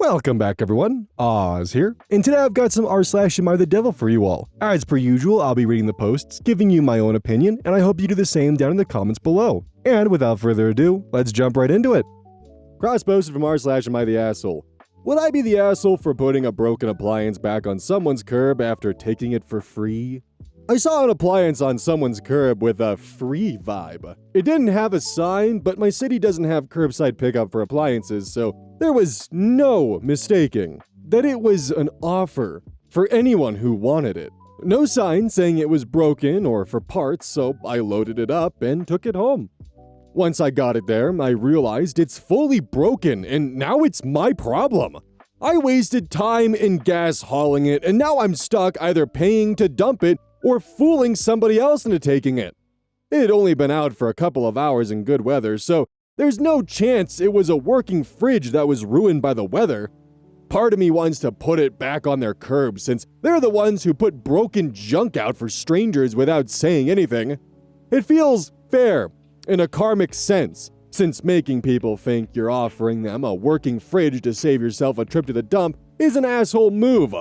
Welcome back, everyone. Oz here, and today I've got some r/AmITheDevil for you all. As per usual, I'll be reading the posts, giving you my own opinion, and I hope you do the same down in the comments below. And without further ado, let's jump right into it. Cross-posted from r/AmITheAsshole. Would I be the asshole for putting a broken appliance back on someone's curb after taking it for free? I saw an appliance on someone's curb with a free vibe. It didn't have a sign, but my city doesn't have curbside pickup for appliances, so there was no mistaking that it was an offer for anyone who wanted it. No sign saying it was broken or for parts, so I loaded it up and took it home. Once I got it there, I realized it's fully broken, and now it's my problem. I wasted time and gas hauling it, and now I'm stuck either paying to dump it or fooling somebody else into taking it. It had only been out for a couple of hours in good weather, so there's no chance it was a working fridge that was ruined by the weather. Part of me wants to put it back on their curb since they're the ones who put broken junk out for strangers without saying anything. It feels fair in a karmic sense, since making people think you're offering them a working fridge to save yourself a trip to the dump is an asshole move.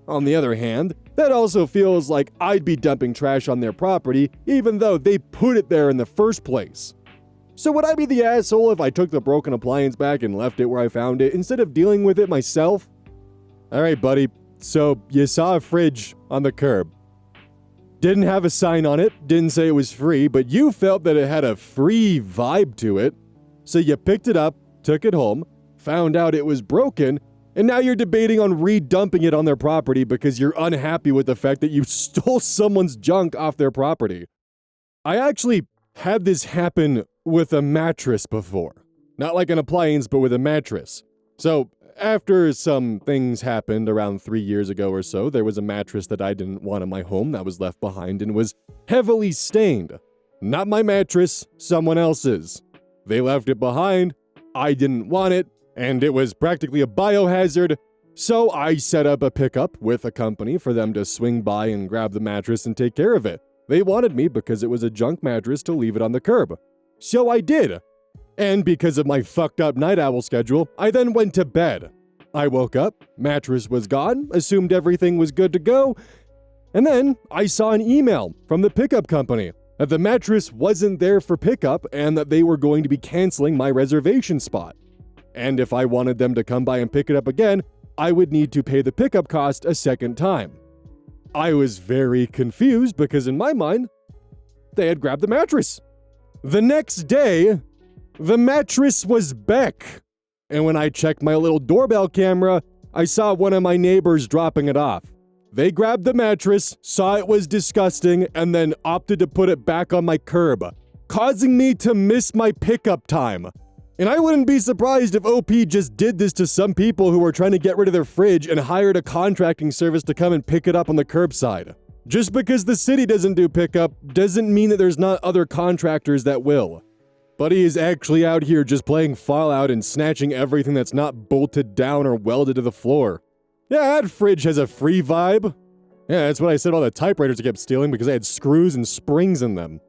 On the other hand, that also feels like I'd be dumping trash on their property even though they put it there in the first place. So would I be the asshole if I took the broken appliance back and left it where I found it instead of dealing with it myself? Alright buddy, so you saw a fridge on the curb. Didn't have a sign on it, didn't say it was free, but you felt that it had a free vibe to it. So you picked it up, took it home, found out it was broken, and now you're debating on re-dumping it on their property because you're unhappy with the fact that you stole someone's junk off their property. I actually had this happen with a mattress before. Not like an appliance, but with a mattress. So, after some things happened around 3 years ago or so, there was a mattress that I didn't want in my home that was left behind and was heavily stained. Not my mattress, someone else's. They left it behind, I didn't want it, and it was practically a biohazard, so I set up a pickup with a company for them to swing by and grab the mattress and take care of it. They wanted me because it was a junk mattress to leave it on the curb. So I did. And because of my fucked up night owl schedule, I then went to bed. I woke up, mattress was gone, assumed everything was good to go, and then I saw an email from the pickup company that the mattress wasn't there for pickup and that they were going to be canceling my reservation spot. And if I wanted them to come by and pick it up again, I would need to pay the pickup cost a second time. I was very confused because in my mind, they had grabbed the mattress. The next day, the mattress was back. And when I checked my little doorbell camera, I saw one of my neighbors dropping it off. They grabbed the mattress, saw it was disgusting, and then opted to put it back on my curb, causing me to miss my pickup time. And I wouldn't be surprised if OP just did this to some people who were trying to get rid of their fridge and hired a contracting service to come and pick it up on the curbside. Just because the city doesn't do pickup doesn't mean that there's not other contractors that will. Buddy is actually out here just playing Fallout and snatching everything that's not bolted down or welded to the floor. Yeah, that fridge has a free vibe. Yeah, that's what I said about the typewriters I kept stealing because they had screws and springs in them.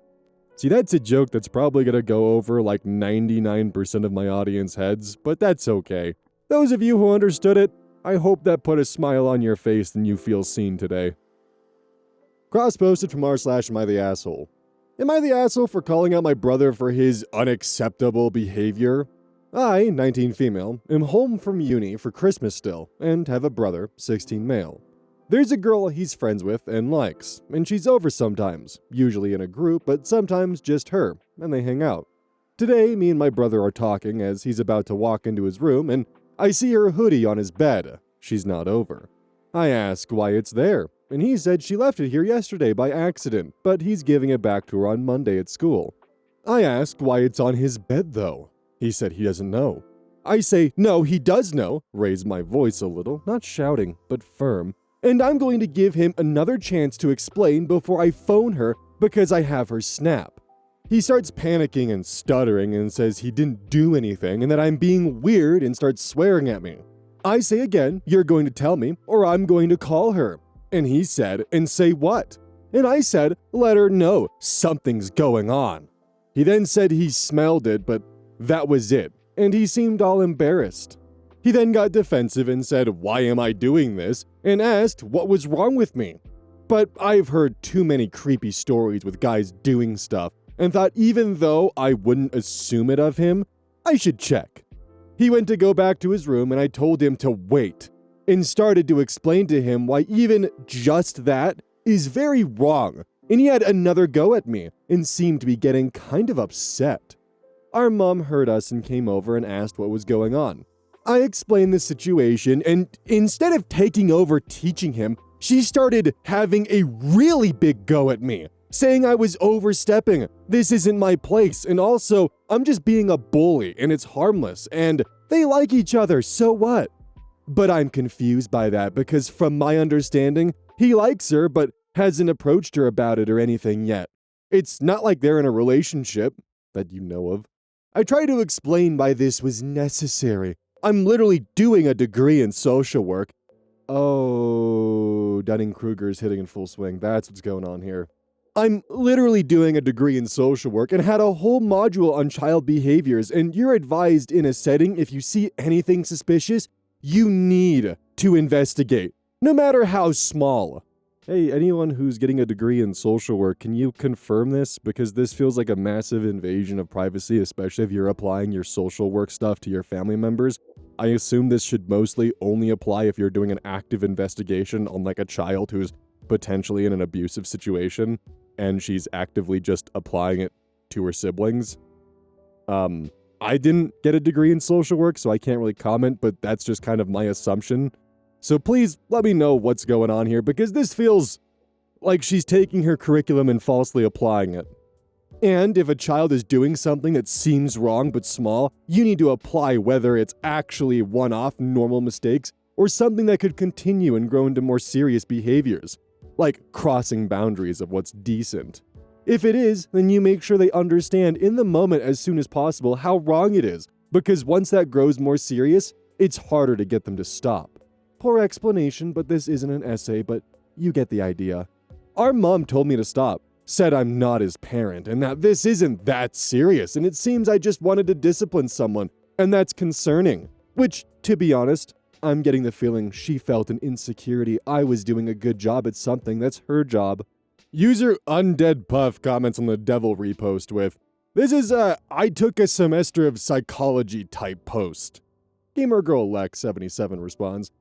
See, that's a joke that's probably gonna go over like 99% of my audience heads, but that's okay. Those of you who understood it, I hope that put a smile on your face and you feel seen today. Cross-posted from r/AmITheAsshole. Am I the asshole for calling out my brother for his unacceptable behavior? I, 19 female, am home from uni for Christmas still, and have a brother, 16 male. There's a girl he's friends with and likes, and she's over sometimes, usually in a group, but sometimes just her, and they hang out. Today, me and my brother are talking as he's about to walk into his room, and I see her hoodie on his bed. She's not over. I ask why it's there, and he said she left it here yesterday by accident, but he's giving it back to her on Monday at school. I ask why it's on his bed though. He said he doesn't know. I say, no, he does know, raise my voice a little, not shouting, but firm, and I'm going to give him another chance to explain before I phone her because I have her snap. He starts panicking and stuttering and says he didn't do anything and that I'm being weird and starts swearing at me. I say again, you're going to tell me or I'm going to call her. And he said, and say what? And I said, let her know something's going on. He then said he smelled it, but that was it, and he seemed all embarrassed. He then got defensive and said, "Why am I doing this?" and asked what was wrong with me. But I've heard too many creepy stories with guys doing stuff, and thought even though I wouldn't assume it of him, I should check. He went to go back to his room and I told him to wait, and started to explain to him why even just that is very wrong, and he had another go at me and seemed to be getting kind of upset. Our mom heard us and came over and asked what was going on. I explained the situation, and instead of taking over teaching him, she started having a really big go at me, saying I was overstepping, this isn't my place, and also, I'm just being a bully and it's harmless, and they like each other, so what? But I'm confused by that because from my understanding, he likes her but hasn't approached her about it or anything yet. It's not like they're in a relationship, that you know of. I tried to explain why this was necessary. I'm literally doing a degree in social work. Oh, Dunning-Kruger's hitting in full swing. That's what's going on here. I'm literally doing a degree in social work and had a whole module on child behaviors, and you're advised in a setting if you see anything suspicious, you need to investigate, no matter how small. Hey, anyone who's getting a degree in social work, can you confirm this? Because this feels like a massive invasion of privacy, especially if you're applying your social work stuff to your family members. I assume this should mostly only apply if you're doing an active investigation on like a child who's potentially in an abusive situation, and she's actively just applying it to her siblings. I didn't get a degree in social work, so I can't really comment, but that's just kind of my assumption. So please let me know what's going on here, because this feels like she's taking her curriculum and falsely applying it. And if a child is doing something that seems wrong but small, you need to apply whether it's actually one-off normal mistakes or something that could continue and grow into more serious behaviors, like crossing boundaries of what's decent. If it is, then you make sure they understand in the moment as soon as possible how wrong it is, because once that grows more serious, it's harder to get them to stop. Poor explanation, but this isn't an essay, but you get the idea. Our mom told me to stop, said I'm not his parent, and that this isn't that serious, and it seems I just wanted to discipline someone, and that's concerning. Which, to be honest, I'm getting the feeling she felt an insecurity I was doing a good job at something that's her job. User Undead Puff comments on the Devil repost with, "This is I took a semester of psychology type post." Gamergirl Lex77 responds,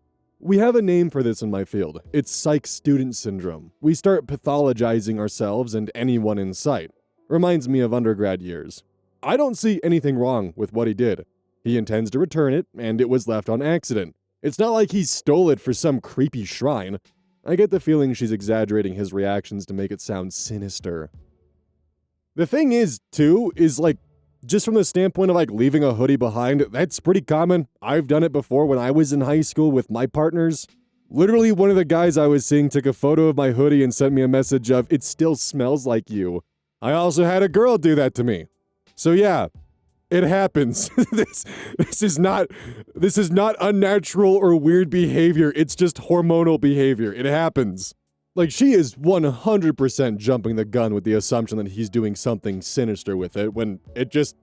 "We have a name for this in my field. It's psych student syndrome. We start pathologizing ourselves and anyone in sight. Reminds me of undergrad years. I don't see anything wrong with what he did. He intends to return it, and it was left on accident. It's not like he stole it for some creepy shrine." I get the feeling she's exaggerating his reactions to make it sound sinister. The thing is, too, is like, just from the standpoint of like leaving a hoodie behind, that's pretty common. I've done it before when I was in high school with my partners. Literally, one of the guys I was seeing took a photo of my hoodie and sent me a message of, "It still smells like you." I also had a girl do that to me. So yeah, it happens. This is not unnatural or weird behavior. It's just hormonal behavior. It happens. Like, she is 100% jumping the gun with the assumption that he's doing something sinister with it, when it just,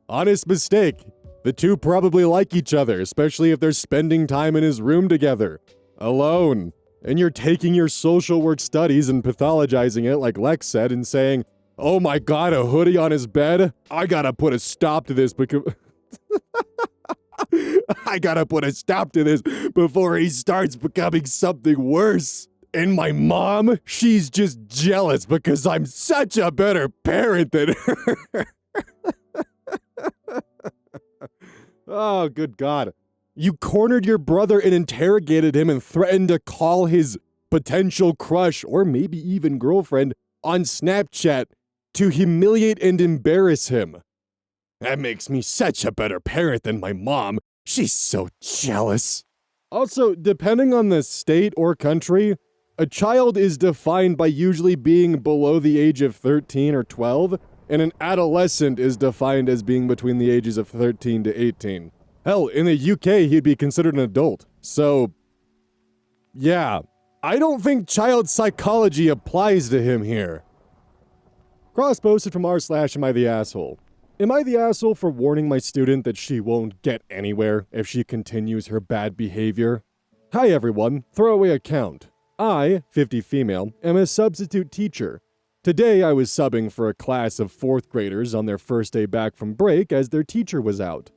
honest mistake. The two probably like each other, especially if they're spending time in his room together, alone. And you're taking your social work studies and pathologizing it, like Lex said, and saying, "Oh my god, a hoodie on his bed? I gotta put a stop to this because..." I gotta put a stop to this before he starts becoming something worse. And my mom, she's just jealous because I'm such a better parent than her. Oh, good god. You cornered your brother and interrogated him and threatened to call his potential crush, or maybe even girlfriend, on Snapchat to humiliate and embarrass him. That makes me such a better parent than my mom. She's so jealous. Also, depending on the state or country, a child is defined by usually being below the age of 13 or 12, and an adolescent is defined as being between the ages of 13 to 18. Hell, in the UK, he'd be considered an adult. So, yeah, I don't think child psychology applies to him here. Cross posted from r/AmITheAsshole. Am I the asshole for warning my student that she won't get anywhere if she continues her bad behavior? Hi everyone, throwaway account. I, 50 female, am a substitute teacher. Today I was subbing for a class of 4th graders on their first day back from break as their teacher was out.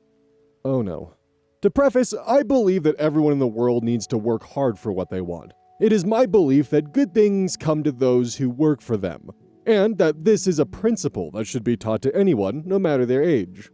Oh no. To preface, I believe that everyone in the world needs to work hard for what they want. It is my belief that good things come to those who work for them, and that this is a principle that should be taught to anyone, no matter their age.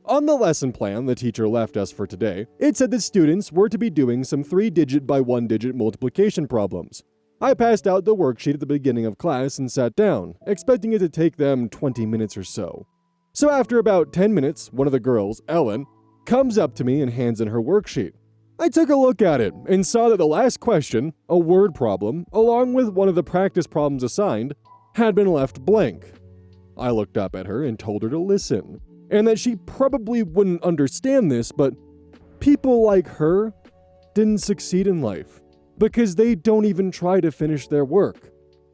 On the lesson plan the teacher left us for today, it said that students were to be doing some 3-digit by 1-digit multiplication problems. I passed out the worksheet at the beginning of class and sat down, expecting it to take them 20 minutes or so. So after about 10 minutes, one of the girls, Ellen, comes up to me and hands in her worksheet. I took a look at it and saw that the last question, a word problem, along with one of the practice problems assigned, had been left blank. I looked up at her and told her to listen, and that she probably wouldn't understand this, but people like her didn't succeed in life because they don't even try to finish their work.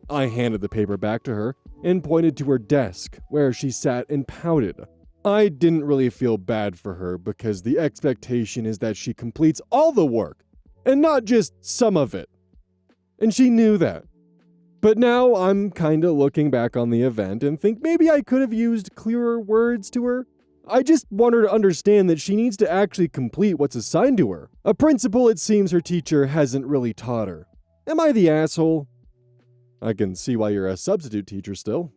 I handed the paper back to her and pointed to her desk, where she sat and pouted. I didn't really feel bad for her because the expectation is that she completes all the work, and not just some of it. And she knew that. But now I'm kinda looking back on the event and think maybe I could have used clearer words to her. I just want her to understand that she needs to actually complete what's assigned to her, a principle it seems her teacher hasn't really taught her. Am I the asshole? I can see why you're a substitute teacher still.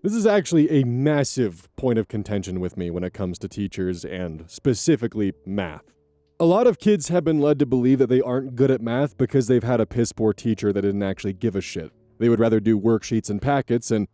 This is actually a massive point of contention with me when it comes to teachers and specifically math. A lot of kids have been led to believe that they aren't good at math because they've had a piss poor teacher that didn't actually give a shit. They would rather do worksheets and packets and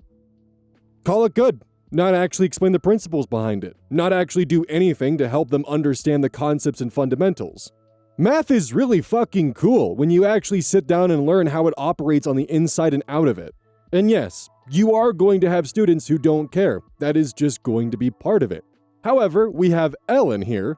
call it good, not actually explain the principles behind it, not actually do anything to help them understand the concepts and fundamentals. Math is really fucking cool when you actually sit down and learn how it operates on the inside and out of it. And yes, you are going to have students who don't care. That is just going to be part of it. However, we have Ellen here,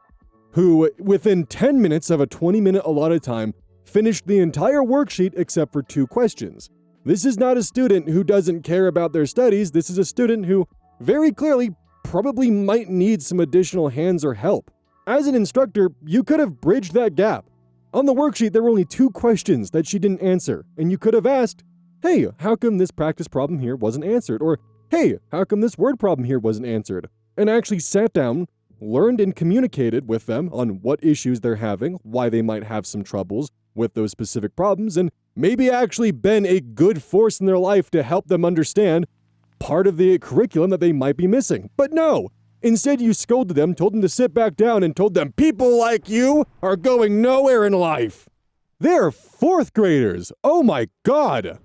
who within 10 minutes of a 20-minute allotted time finished the entire worksheet except for 2 questions. This is not a student who doesn't care about their studies. This is a student who very clearly probably might need some additional hands or help. As an instructor, you could have bridged that gap. On the worksheet, there were only 2 questions that she didn't answer, and you could have asked, hey, how come this practice problem here wasn't answered? Or, hey, how come this word problem here wasn't answered? And actually sat down, learned and communicated with them on what issues they're having, why they might have some troubles with those specific problems, and maybe actually been a good force in their life to help them understand part of the curriculum that they might be missing. But no, instead you scolded them, told them to sit back down, and told them people like you are going nowhere in life. They're 4th graders. Oh my god.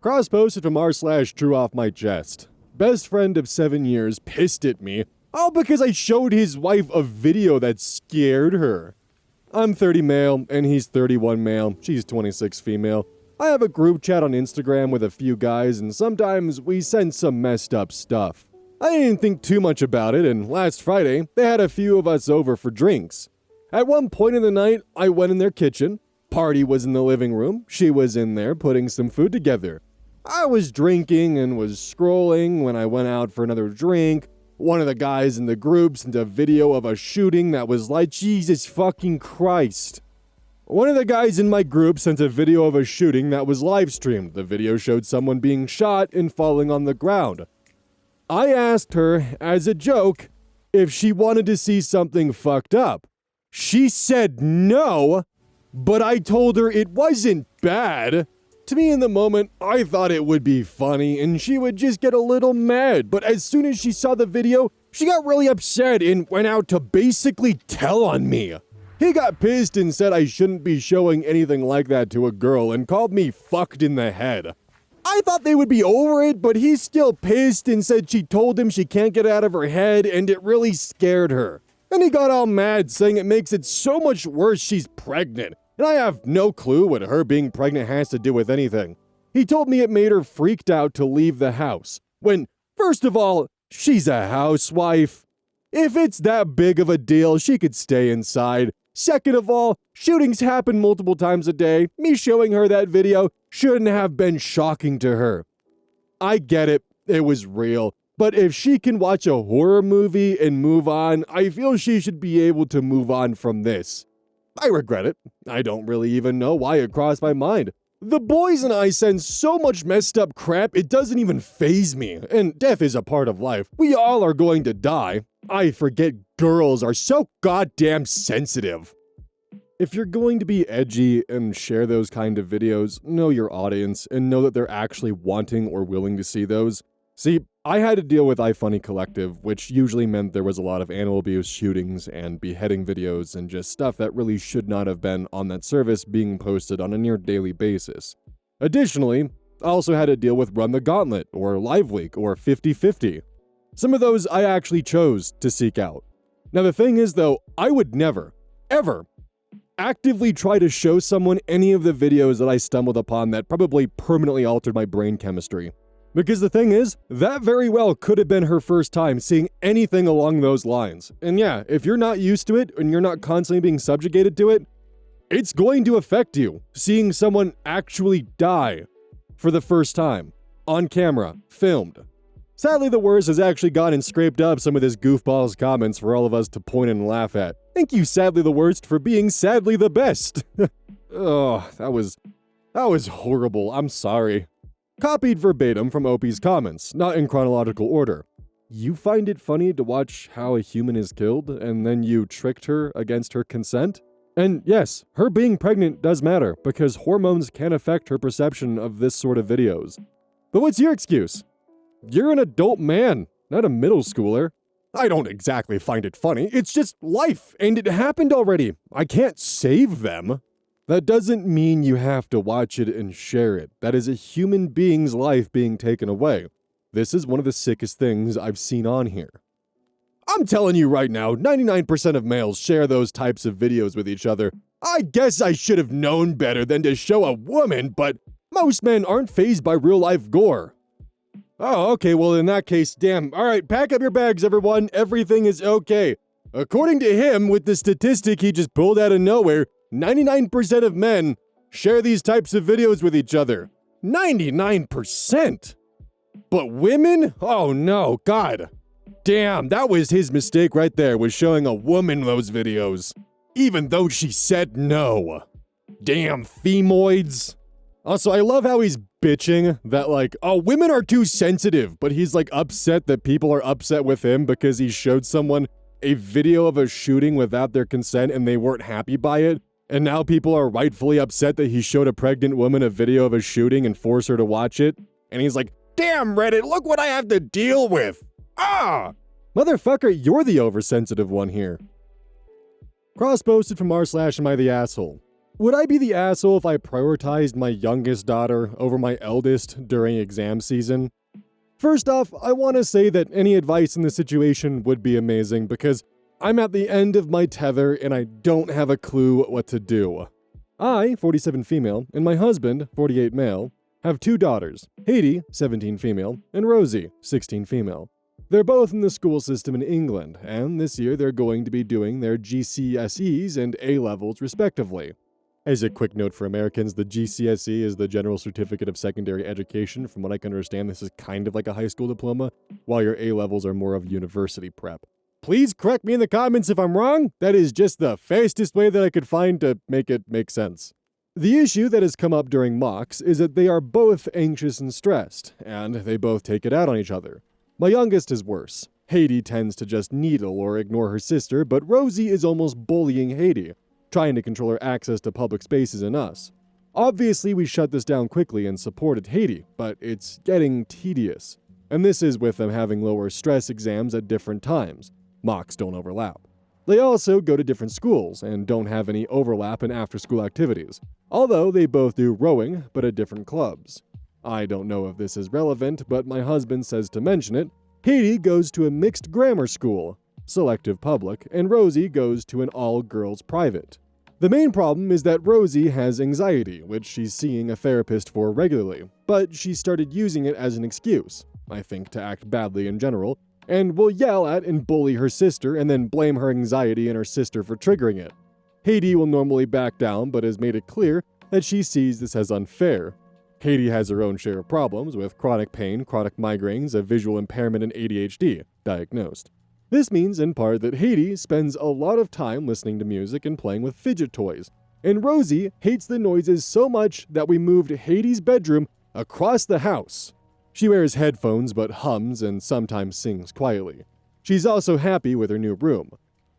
Cross posted from r/drew off my chest. Best friend of 7 years pissed at me, all because I showed his wife a video that scared her. I'm 30 male, and he's 31 male, she's 26 female. I have a group chat on Instagram with a few guys, and sometimes we send some messed up stuff. I didn't think too much about it, and last Friday, they had a few of us over for drinks. At one point in the night, I went in their kitchen. Party was in the living room. She was in there putting some food together. I was drinking and was scrolling when I went out for another drink. One of the guys in the group sent a video of a shooting that was like, Jesus fucking Christ. One of the guys in my group sent a video of a shooting that was live streamed. The video showed someone being shot and falling on the ground. I asked her, as a joke, if she wanted to see something fucked up. She said no, but I told her it wasn't bad. To me in the moment, I thought it would be funny and she would just get a little mad, but as soon as she saw the video, she got really upset and went out to basically tell on me. He got pissed and said I shouldn't be showing anything like that to a girl and called me fucked in the head. I thought they would be over it, but he's still pissed and said she told him she can't get it out of her head and it really scared her. Then he got all mad, saying it makes it so much worse she's pregnant. And I have no clue what her being pregnant has to do with anything. He told me it made her freaked out to leave the house. When, first of all, she's a housewife. If it's that big of a deal, she could stay inside. Second of all, shootings happen multiple times a day. Me showing her that video shouldn't have been shocking to her. I get it. It was real. But if she can watch a horror movie and move on, I feel she should be able to move on from this. I regret it. I don't really even know why it crossed my mind. The boys and I send so much messed up crap, it doesn't even faze me. And death is a part of life. We all are going to die. I forget girls are so goddamn sensitive. If you're going to be edgy and share those kind of videos, know your audience and know that they're actually wanting or willing to see those. See, I had to deal with iFunny Collective, which usually meant there was a lot of animal abuse shootings and beheading videos and just stuff that really should not have been on that service being posted on a near daily basis. Additionally, I also had to deal with Run the Gauntlet, or Live Leak, or 50/50. Some of those I actually chose to seek out. Now the thing is though, I would never, ever, actively try to show someone any of the videos that I stumbled upon that probably permanently altered my brain chemistry. Because the thing is, that very well could have been her first time seeing anything along those lines. And yeah, if you're not used to it and you're not constantly being subjugated to it, it's going to affect you, seeing someone actually die for the first time, on camera, filmed. Sadly, the worst has actually gone and scraped up some of this goofball's comments for all of us to point and laugh at. Thank you, Sadly the Worst, for being sadly the best. Oh, that was horrible. I'm sorry. Copied verbatim from Opie's comments, not in chronological order. You find it funny to watch how a human is killed, and then you tricked her against her consent? And yes, her being pregnant does matter, because hormones can affect her perception of this sort of videos. But what's your excuse? You're an adult man, not a middle schooler. I don't exactly find it funny, it's just life, and it happened already. I can't save them. That doesn't mean you have to watch it and share it. That is a human being's life being taken away. This is one of the sickest things I've seen on here. I'm telling you right now, 99% of males share those types of videos with each other. I guess I should have known better than to show a woman, but most men aren't fazed by real-life gore. Oh, okay, well in that case, damn. Alright, pack up your bags, everyone. Everything is okay. According to him, with the statistic he just pulled out of nowhere, 99% of men share these types of videos with each other. 99%! But women? Oh no, God. Damn, that was his mistake right there, was showing a woman those videos. Even though she said no. Damn femoids. Also, I love how he's bitching that like, oh, women are too sensitive, but he's like upset that people are upset with him because he showed someone a video of a shooting without their consent and they weren't happy by it. And now people are rightfully upset that he showed a pregnant woman a video of a shooting and forced her to watch it. And he's like, damn Reddit, look what I have to deal with. Ah! Motherfucker, you're the oversensitive one here. Cross-posted from r/AmITheAsshole. Would I be the asshole if I prioritized my youngest daughter over my eldest during exam season? First off, I want to say that any advice in this situation would be amazing because I'm at the end of my tether and I don't have a clue what to do. I, 47 female, and my husband, 48 male, have two daughters, Hygh, 17 female, and Rosie, 16 female. They're both in the school system in England, and this year they're going to be doing their GCSEs and A-levels respectively. As a quick note for Americans, the GCSE is the General Certificate of Secondary Education. From what I can understand, this is kind of like a high school diploma, while your A-levels are more of university prep. Please correct me in the comments if I'm wrong. That is just the fastest way that I could find to make it make sense. The issue that has come up during mocks is that they are both anxious and stressed, and they both take it out on each other. My youngest is worse. Hygh tends to just needle or ignore her sister, but Rosie is almost bullying Hygh, trying to control her access to public spaces and us. Obviously, we shut this down quickly and supported Hygh, but it's getting tedious. And this is with them having lower stress exams at different times. Mocks don't overlap. They also go to different schools and don't have any overlap in after-school activities, although they both do rowing, but at different clubs. I don't know if this is relevant, but my husband says to mention it. Hygh goes to a mixed grammar school, selective public, and Rosie goes to an all-girls private. The main problem is that Rosie has anxiety, which she's seeing a therapist for regularly, but she started using it as an excuse, I think to act badly in general, and will yell at and bully her sister and then blame her anxiety and her sister for triggering it. Hygh will normally back down, but has made it clear that she sees this as unfair. Hygh has her own share of problems with chronic pain, chronic migraines, a visual impairment, and ADHD diagnosed. This means, in part, that Hygh spends a lot of time listening to music and playing with fidget toys, and Rosie hates the noises so much that we moved Hygh's bedroom across the house. She wears headphones but hums and sometimes sings quietly. She's also happy with her new room.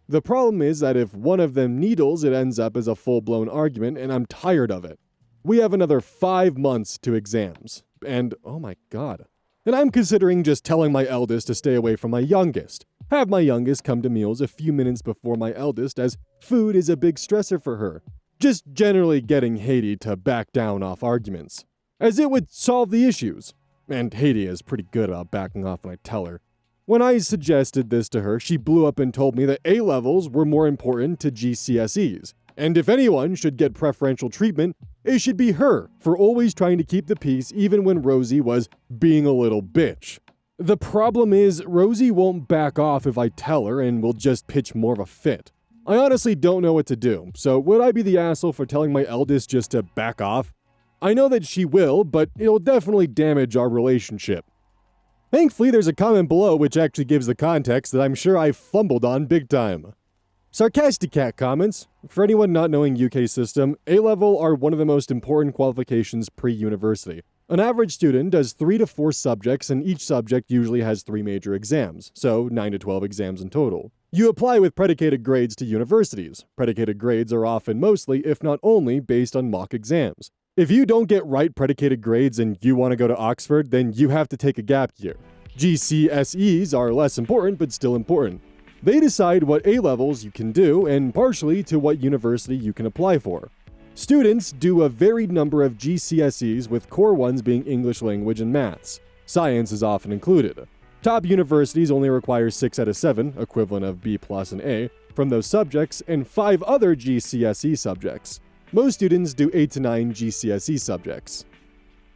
The problem is that if one of them needles, it ends up as a full-blown argument, and I'm tired of it. We have another 5 months to exams, and oh my god. And I'm considering just telling my eldest to stay away from my youngest. Have my youngest come to meals a few minutes before my eldest, as food is a big stressor for her. Just generally getting Hygh to back down off arguments, as it would solve the issues. And Hygh is pretty good about backing off when I tell her. When I suggested this to her, she blew up and told me that A-levels were more important to GCSEs, and if anyone should get preferential treatment, it should be her for always trying to keep the peace even when Rosie was being a little bitch. The problem is, Rosie won't back off if I tell her and will just pitch more of a fit. I honestly don't know what to do, so would I be the asshole for telling my eldest just to back off? I know that she will, but it'll definitely damage our relationship. Thankfully, there's a comment below which actually gives the context that I'm sure I fumbled on big time. Sarcastic Cat comments, for anyone not knowing UK system, A-level are one of the most important qualifications pre-university. An average student does 3 to 4 subjects, and each subject usually has 3 major exams, so 9 to 12 exams in total. You apply with predicated grades to universities. Predicated grades are often mostly, if not only, based on mock exams. If you don't get right predicated grades and you want to go to Oxford, then you have to take a gap year. GCSEs are less important, but still important. They decide what A-levels you can do, and partially to what university you can apply for. Students do a varied number of GCSEs, with core ones being English language and maths. Science is often included. Top universities only require 6 out of 7, equivalent of B+ and A, from those subjects, and 5 other GCSE subjects. Most students do 8 to 9 GCSE subjects.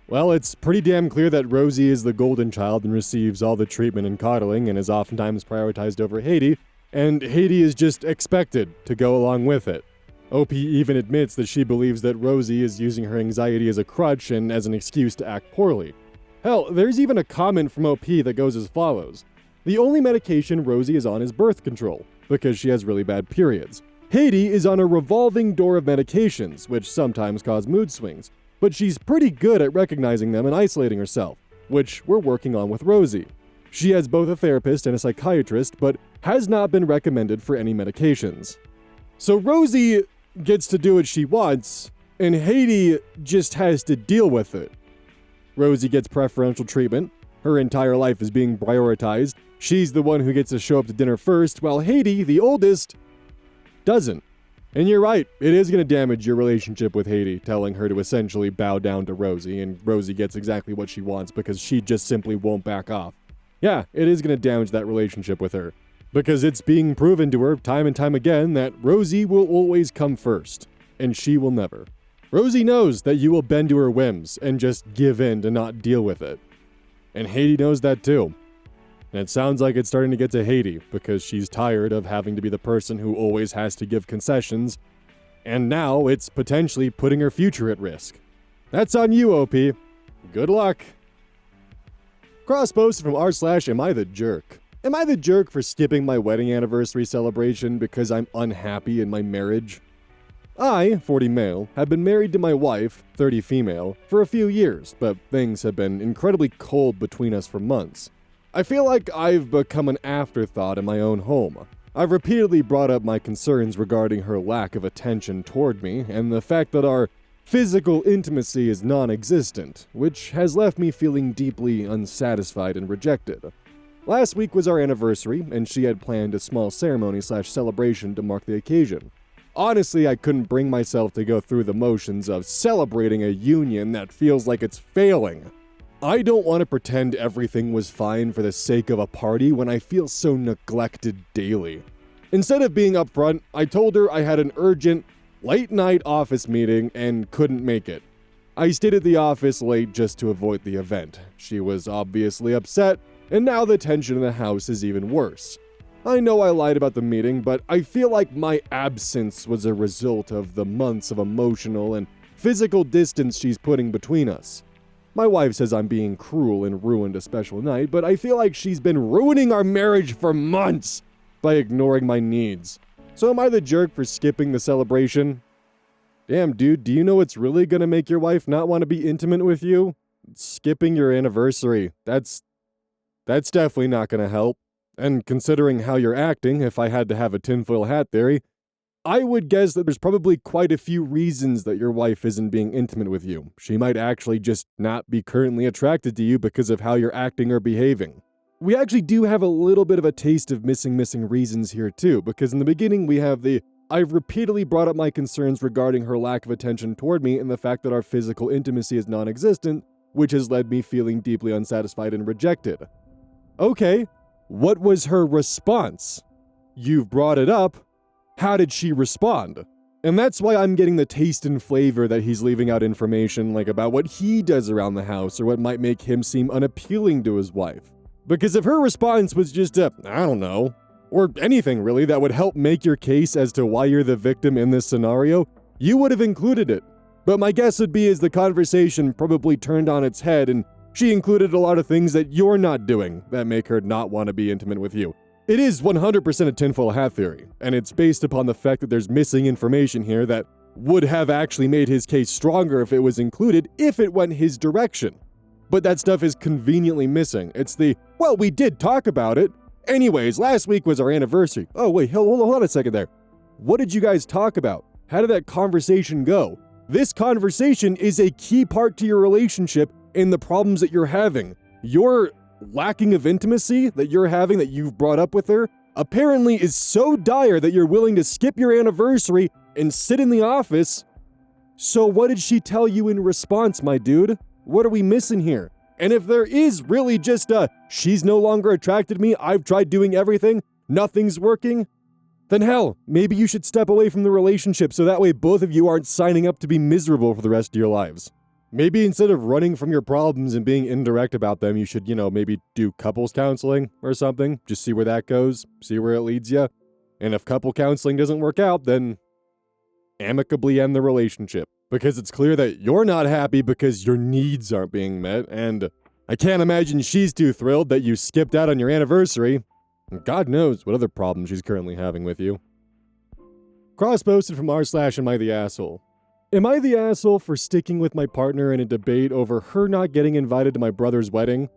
Well, it's pretty damn clear that Rosie is the golden child and receives all the treatment and coddling and is oftentimes prioritized over Hygh, and Hygh is just expected to go along with it. OP even admits that she believes that Rosie is using her anxiety as a crutch and as an excuse to act poorly. Hell, there's even a comment from OP that goes as follows. The only medication Rosie is on is birth control, because she has really bad periods. Hygh is on a revolving door of medications, which sometimes cause mood swings, but she's pretty good at recognizing them and isolating herself, which we're working on with Rosie. She has both a therapist and a psychiatrist, but has not been recommended for any medications. So Rosie gets to do what she wants, and Hygh just has to deal with it. Rosie gets preferential treatment, her entire life is being prioritized, she's the one who gets to show up to dinner first, while Hygh, the oldest, doesn't. And you're right, it is going to damage your relationship with Hygh, telling her to essentially bow down to Rosie, and Rosie gets exactly what she wants because she just simply won't back off. Yeah, it is going to damage that relationship with her, because it's being proven to her time and time again that Rosie will always come first, and she will never. Rosie knows that you will bend to her whims and just give in to not deal with it. And Hygh knows that too. And it sounds like it's starting to get to Hygh, because she's tired of having to be the person who always has to give concessions, and now it's potentially putting her future at risk. That's on you, OP. Good luck. Cross-post from r/AmITheJerk. Am I the jerk for skipping my wedding anniversary celebration because I'm unhappy in my marriage? I, 40 male, have been married to my wife, 30 female, for a few years, but things have been incredibly cold between us for months. I feel like I've become an afterthought in my own home. I've repeatedly brought up my concerns regarding her lack of attention toward me and the fact that our physical intimacy is non-existent, which has left me feeling deeply unsatisfied and rejected. Last week was our anniversary, and she had planned a small ceremony/celebration to mark the occasion. Honestly, I couldn't bring myself to go through the motions of celebrating a union that feels like it's failing. I don't want to pretend everything was fine for the sake of a party when I feel so neglected daily. Instead of being upfront, I told her I had an urgent, late-night office meeting and couldn't make it. I stayed at the office late just to avoid the event. She was obviously upset, and now the tension in the house is even worse. I know I lied about the meeting, but I feel like my absence was a result of the months of emotional and physical distance she's putting between us. My wife says I'm being cruel and ruined a special night, but I feel like she's been ruining our marriage for months by ignoring my needs. So am I the jerk for skipping the celebration? Damn, dude, do you know what's really gonna make your wife not want to be intimate with you? Skipping your anniversary. That's definitely not gonna help. And considering how you're acting, if I had to have a tinfoil hat theory, I would guess that there's probably quite a few reasons that your wife isn't being intimate with you. She might actually just not be currently attracted to you because of how you're acting or behaving. We actually do have a little bit of a taste of missing reasons here too, because in the beginning we have the I've repeatedly brought up my concerns regarding her lack of attention toward me and the fact that our physical intimacy is non-existent, which has led me feeling deeply unsatisfied and rejected. Okay, what was her response? You've brought it up. How did she respond? And that's why I'm getting the taste and flavor that he's leaving out information like about what he does around the house or what might make him seem unappealing to his wife. Because if her response was just I don't know, or anything really that would help make your case as to why you're the victim in this scenario, you would have included it. But my guess would be is the conversation probably turned on its head and she included a lot of things that you're not doing that make her not want to be intimate with you. It is 100% a tinfoil hat theory, and it's based upon the fact that there's missing information here that would have actually made his case stronger if it was included if it went his direction. But that stuff is conveniently missing. It's the, well, we did talk about it. Anyways, last week was our anniversary. Oh, wait, hold on a second there. What did you guys talk about? How did that conversation go? This conversation is a key part to your relationship and the problems that you're having. Your lacking of intimacy that you're having that you've brought up with her apparently is so dire that you're willing to skip your anniversary and sit in the office. So what did she tell you in response, my dude? What are we missing here? And if there is really just she's no longer attracted to me, I've tried doing everything, nothing's working, then hell, maybe you should step away from the relationship so that way both of you aren't signing up to be miserable for the rest of your lives. Maybe instead of running from your problems and being indirect about them, you should, maybe do couples counseling or something. Just see where that goes, see where it leads you. And if couple counseling doesn't work out, then amicably end the relationship. Because it's clear that you're not happy because your needs aren't being met, and I can't imagine she's too thrilled that you skipped out on your anniversary. And God knows what other problems she's currently having with you. Cross-posted from r/AmITheAsshole. Am I the asshole for sticking with my partner in a debate over her not getting invited to my brother's wedding?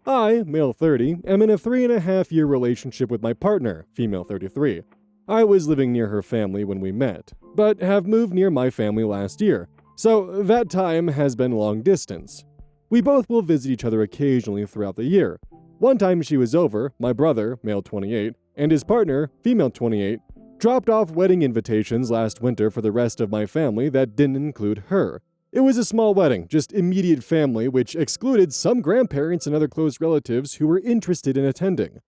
I, male 30, am in a 3.5-year relationship with my partner, female 33. I was living near her family when we met, but have moved near my family last year, so that time has been long distance. We both will visit each other occasionally throughout the year. One time she was over, my brother, male 28, and his partner, female 28, dropped off wedding invitations last winter for the rest of my family that didn't include her. It was a small wedding, just immediate family, which excluded some grandparents and other close relatives who were interested in attending.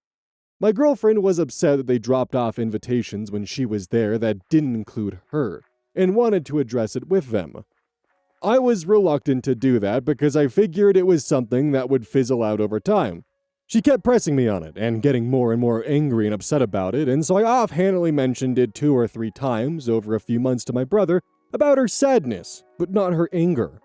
My girlfriend was upset that they dropped off invitations when she was there that didn't include her, and wanted to address it with them. I was reluctant to do that because I figured it was something that would fizzle out over time. She kept pressing me on it and getting more and more angry and upset about it, and so I offhandedly mentioned it 2 or 3 times over a few months to my brother about her sadness, but not her anger.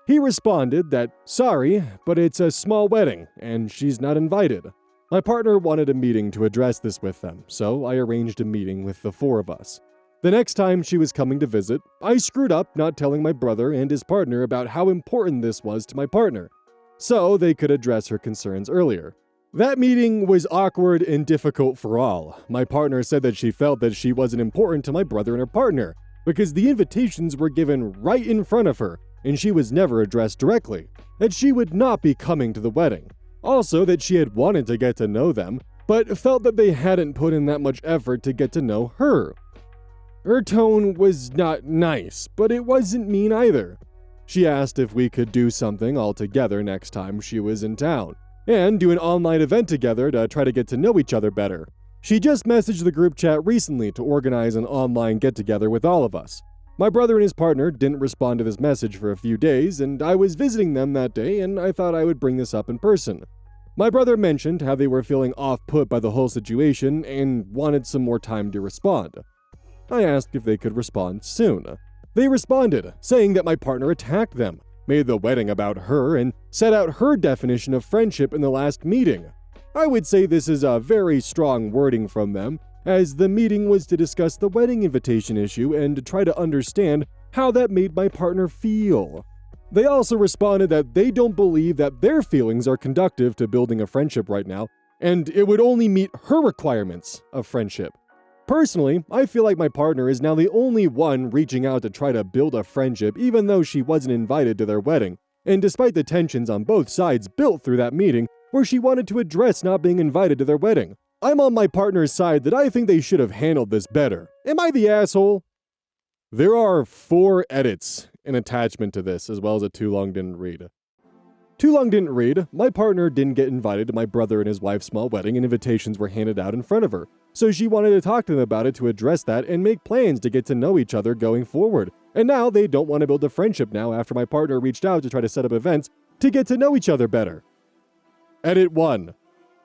He responded that, sorry, but it's a small wedding, and she's not invited. My partner wanted a meeting to address this with them, so I arranged a meeting with the 4 of us. The next time she was coming to visit, I screwed up not telling my brother and his partner about how important this was to my partner, so they could address her concerns earlier. That meeting was awkward and difficult for all. My partner said that she felt that she wasn't important to my brother and her partner, because the invitations were given right in front of her, and she was never addressed directly, that she would not be coming to the wedding. Also that she had wanted to get to know them, but felt that they hadn't put in that much effort to get to know her. Her tone was not nice, but it wasn't mean either. She asked if we could do something all together next time she was in town, and do an online event together to try to get to know each other better. She just messaged the group chat recently to organize an online get-together with all of us. My brother and his partner didn't respond to this message for a few days, and I was visiting them that day, and I thought I would bring this up in person. My brother mentioned how they were feeling off-put by the whole situation and wanted some more time to respond. I asked if they could respond soon. They responded, saying that my partner attacked them, made the wedding about her, and set out her definition of friendship in the last meeting. I would say this is a very strong wording from them, as the meeting was to discuss the wedding invitation issue and to try to understand how that made my partner feel. They also responded that they don't believe that their feelings are conducive to building a friendship right now, and it would only meet her requirements of friendship. Personally, I feel like my partner is now the only one reaching out to try to build a friendship even though she wasn't invited to their wedding, and despite the tensions on both sides built through that meeting where she wanted to address not being invited to their wedding. I'm on my partner's side that I think they should have handled this better. Am I the asshole? There are 4 edits in attachment to this, as well as a too long didn't read. Too long didn't read, my partner didn't get invited to my brother and his wife's small wedding, and invitations were handed out in front of her. So she wanted to talk to them about it to address that and make plans to get to know each other going forward. And now they don't want to build a friendship now after my partner reached out to try to set up events to get to know each other better. Edit 1.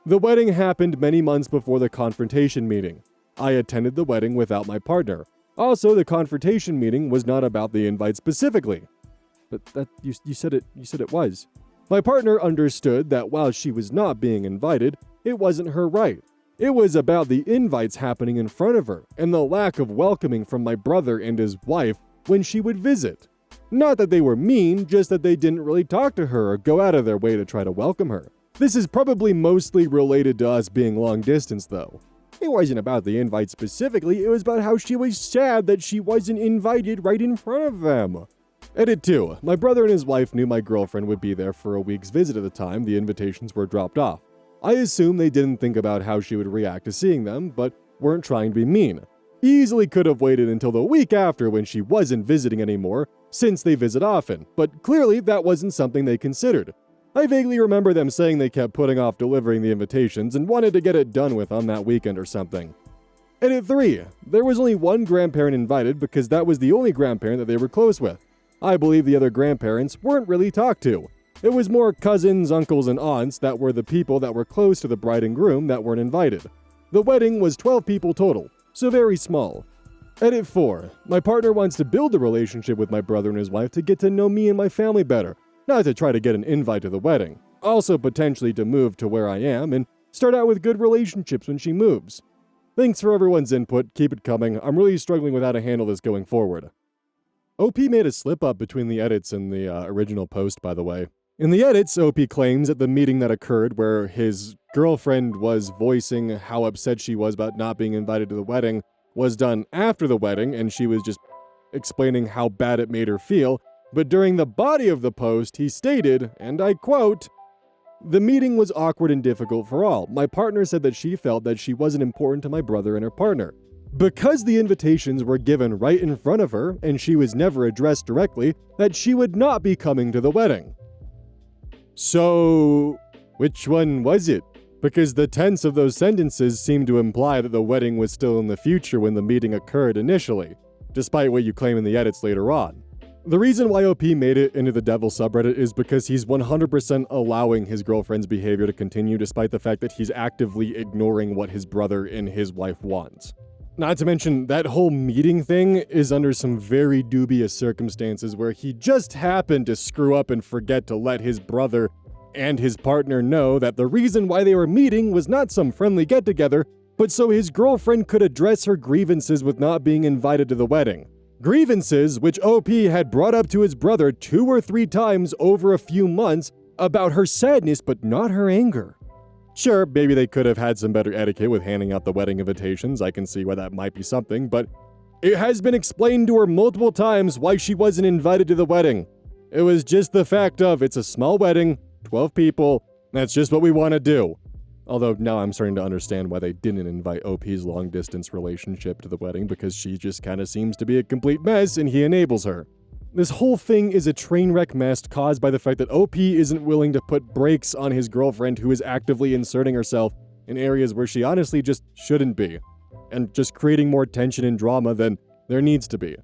The wedding happened many months before the confrontation meeting. I attended the wedding without my partner. Also, the confrontation meeting was not about the invite specifically. But that you said it was. My partner understood that while she was not being invited, it wasn't her right. It was about the invites happening in front of her and the lack of welcoming from my brother and his wife when she would visit. Not that they were mean, just that they didn't really talk to her or go out of their way to try to welcome her. This is probably mostly related to us being long distance though. It wasn't about the invite specifically, it was about how she was sad that she wasn't invited right in front of them. Edit 2. My brother and his wife knew my girlfriend would be there for a week's visit at the time the invitations were dropped off. I assume they didn't think about how she would react to seeing them, but weren't trying to be mean. Easily could have waited until the week after when she wasn't visiting anymore, since they visit often, but clearly that wasn't something they considered. I vaguely remember them saying they kept putting off delivering the invitations and wanted to get it done with on that weekend or something. Edit 3. There was only one grandparent invited because that was the only grandparent that they were close with. I believe the other grandparents weren't really talked to. It was more cousins, uncles, and aunts that were the people that were close to the bride and groom that weren't invited. The wedding was 12 people total, so very small. Edit 4. My partner wants to build a relationship with my brother and his wife to get to know me and my family better, not to try to get an invite to the wedding. Also potentially to move to where I am and start out with good relationships when she moves. Thanks for everyone's input, keep it coming. I'm really struggling with how to handle this going forward. OP made a slip-up between the edits and the original post, by the way. In the edits, OP claims at the meeting that occurred where his girlfriend was voicing how upset she was about not being invited to the wedding was done after the wedding, and she was just explaining how bad it made her feel. But during the body of the post, he stated, and I quote, "The meeting was awkward and difficult for all. My partner said that she felt that she wasn't important to my brother and her partner. Because the invitations were given right in front of her, and she was never addressed directly, that she would not be coming to the wedding." So, which one was it? Because the tense of those sentences seem to imply that the wedding was still in the future when the meeting occurred initially, despite what you claim in the edits later on. The reason why OP made it into the Devil subreddit is because he's 100% allowing his girlfriend's behavior to continue despite the fact that he's actively ignoring what his brother and his wife want. Not to mention, that whole meeting thing is under some very dubious circumstances where he just happened to screw up and forget to let his brother and his partner know that the reason why they were meeting was not some friendly get-together, but so his girlfriend could address her grievances with not being invited to the wedding. Grievances which OP had brought up to his brother 2 or 3 times over a few months about her sadness but not her anger. Sure, maybe they could have had some better etiquette with handing out the wedding invitations, I can see why that might be something, but it has been explained to her multiple times why she wasn't invited to the wedding. It was just the fact of, it's a small wedding, 12 people, that's just what we want to do. Although now I'm starting to understand why they didn't invite OP's long-distance relationship to the wedding, because she just kind of seems to be a complete mess and he enables her. This whole thing is a train wreck mess caused by the fact that OP isn't willing to put brakes on his girlfriend who is actively inserting herself in areas where she honestly just shouldn't be, and just creating more tension and drama than there needs to be.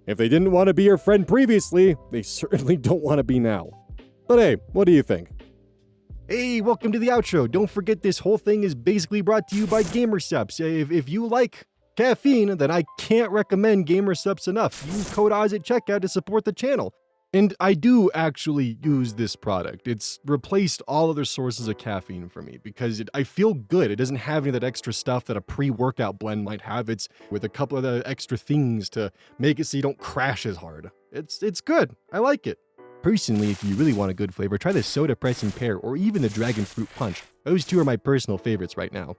If they didn't want to be your friend previously, they certainly don't want to be now. But hey, what do you think? Hey, welcome to the outro. Don't forget this whole thing is basically brought to you by GamerSupps. If you like caffeine, then I can't recommend GamerSupps enough. Use code OZ at checkout to support the channel. And I do actually use this product. It's replaced all other sources of caffeine for me because I feel good. It doesn't have any of that extra stuff that a pre-workout blend might have. It's with a couple of the extra things to make it so you don't crash as hard. It's good. I like it. Personally, if you really want a good flavor, try the Soda Pressing Pear or even the Dragon Fruit Punch. Those two are my personal favorites right now.